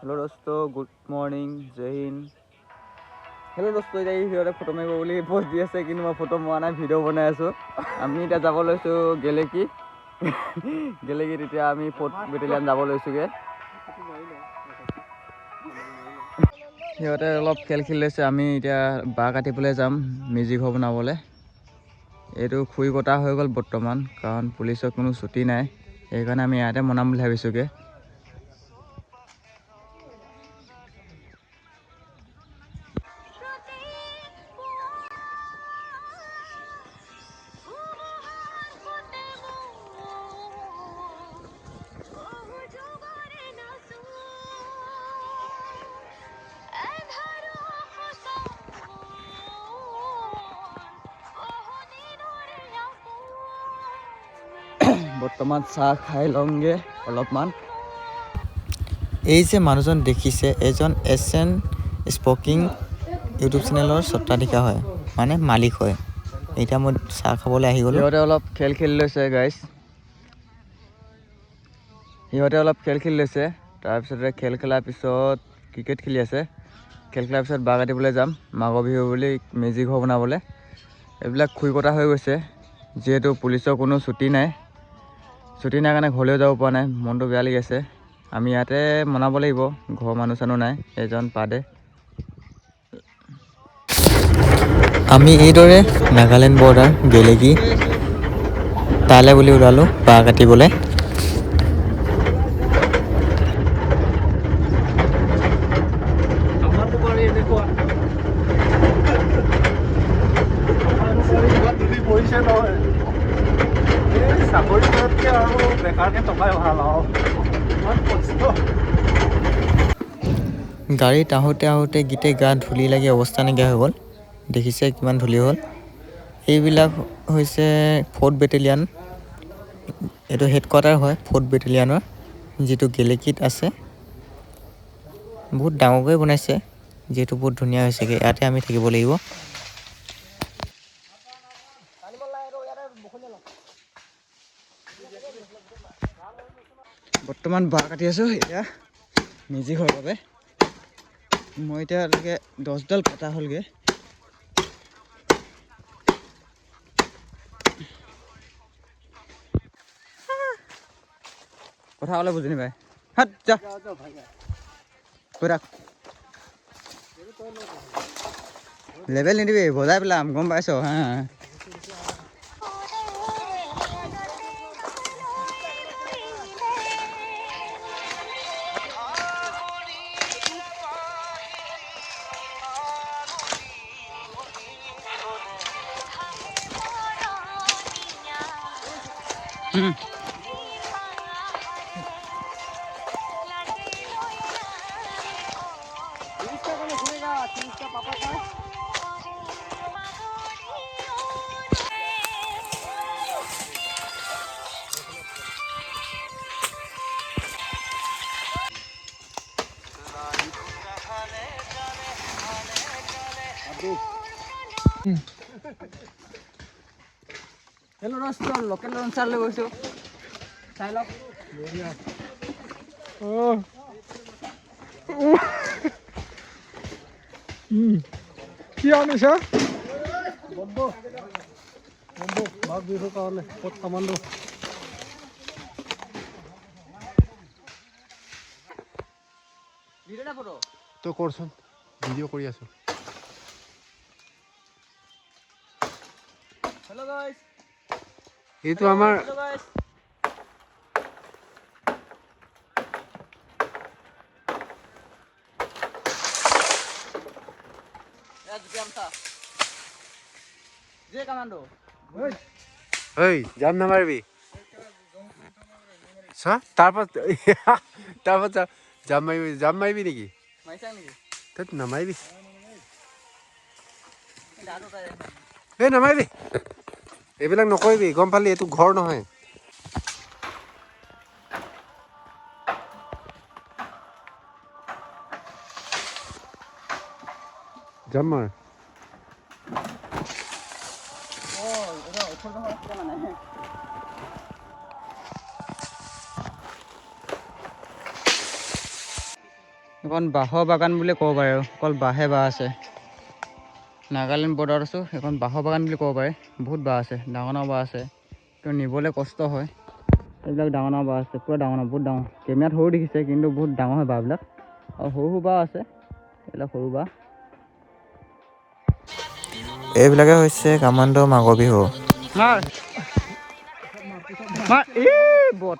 Hello दोस्तों, good morning, जय Hind. Hello दोस्तों, এতিয়া সিহঁতে ফটো মাৰিব বুলি পষ্ট দি আছে, কিন্তু মই ফটো মৰা নাই, ভিডিঅ' বনাই আছোঁ। আমি এতিয়া যাব লৈছোঁ গেলেকী। গেলেকীত এতিয়া আমি 4th বেটেলিয়ান যাব লৈছোঁগৈ। সিহঁতে অলপ খেল খেলি লৈছে, আমি এতিয়া বাঁহ কাটিবলৈ যাম মেজি ঘৰ বনাবলৈ। এইটো খুই কটা হৈ গ'ল বৰ্তমান, কাৰণ পুলিচৰ কোনো ছুটি নাই, সেইকাৰণে আমি ইয়াতে বনাম বুলি ভাবিছোঁগৈ। বৰ্তমান চাহ খাই লওঁগে অলপমান। এই যে মানুহজন দেখিছে, এজন এছএন স্পকিং ইউটিউব চেনেলৰ স্বত্বাধিকাৰ হয়, মানে মালিক হয়। এতিয়া মই চাহ খাবলৈ আহি গ'লোঁ। সিহঁতে অলপ খেল খেলি লৈছে গাইজ, তাৰপিছতে খেল খেলাৰ পিছত ক্ৰিকেট খেলি আছে। খেল খেলাৰ পিছত বাঁহ কাটিবলৈ যাম, মাঘৰ বিহু বুলি মেজি ঘৰ বনাবলৈ। এইবিলাক খুই কটা হৈ গৈছে, যিহেতু পুলিচৰ কোনো ছুটি নাই কাৰণে ঘৰলৈও যাব পৰা নাই, মনটো বেয়া লাগি আছে। আমি ইয়াতে বনাব লাগিব, ঘৰৰ মানুহ চানুহ নাই, এজন পাদে। আমি এইদৰে নাগালেণ্ড বৰ্ডাৰ গেলেকী তালৈ বুলি ওলালোঁ বাঁহ কাটিবলৈ। গাড়ীত আহোঁতে আহোঁতে গোটেই গা ধূলি লাগি অৱস্থা নাইকিয়া হৈ গ'ল। দেখিছে কিমান ধূলি হ'ল। এইবিলাক হৈছে 4th বেটেলিয়ান, এইটো হেডকোৱাৰ্টাৰ হয় 4th বেটেলিয়ানৰ, যিটো গেলেকীত আছে। বহুত ডাঙৰকৈ বনাইছে, যিহেতু বহুত ধুনীয়া হৈছেগৈ, ইয়াতে আমি থাকিব লাগিব। বৰ্তমান বাঁহ কাটি আছোঁ এতিয়া মেজি ঘৰৰ বাবে। মই এতিয়ালৈকে 10ডাল কটা হ'লগৈ। কথা ক'লে বুজি নাপায়, হাত যা কৈ থাক। লেবেল নিদিবি, বজাই পেলাম, গম পাইছ হা। হেল্ল' দোস্ত, লোকেল লঞ্চাৰ লৈ গৈছোঁ, চাই লওক। কি আনিছা? বম্বো মাঘ বিহুৰ কাৰণে ক'ত কামাণ্ডো। তই কৰচোন, ভিডিঅ' কৰি আছোঁ। হেল্ল' গাইছ, এইটো আমাৰ হেল্ল' গাইছ। ঐ জাম নামাৰিবি, চা তাৰপৰা জাম মাৰিবি নেকি? তাত নামাৰিবি, এই নামাৰিবি, এইবিলাক নকৰিবি, গম পালি? এইটো ঘৰ নহয়। জাম মাৰ। এখন বাঁহৰ বাগান বুলি ক'ব পাৰে আৰু অকল বাঁহে বাঁহ আছে। নাগালেণ্ড বৰ্ডাৰত আছোঁ, এখন বাঁহৰ বাগান বুলি ক'ব পাৰে। বহুত বাঁহ আছে, ডাঙৰ ডাঙৰ বাঁহ আছে, কিন্তু নিবলৈ কষ্ট হয়। এইবিলাক ডাঙৰ ডাঙৰ বাঁহ আছে, পূৰা ডাঙৰ ডাঙৰ, বহুত ডাঙৰ। কেমেৰাত সৰু দেখিছে, কিন্তু বহুত ডাঙৰ হয় বাঁহবিলাক। আৰু সৰু সৰু বাঁহ আছে, এইবিলাক সৰু বাঁহ। এইবিলাকে হৈছে কামাণ্ড মাঘৰ বিহু। মাৰ মাৰ, এই বট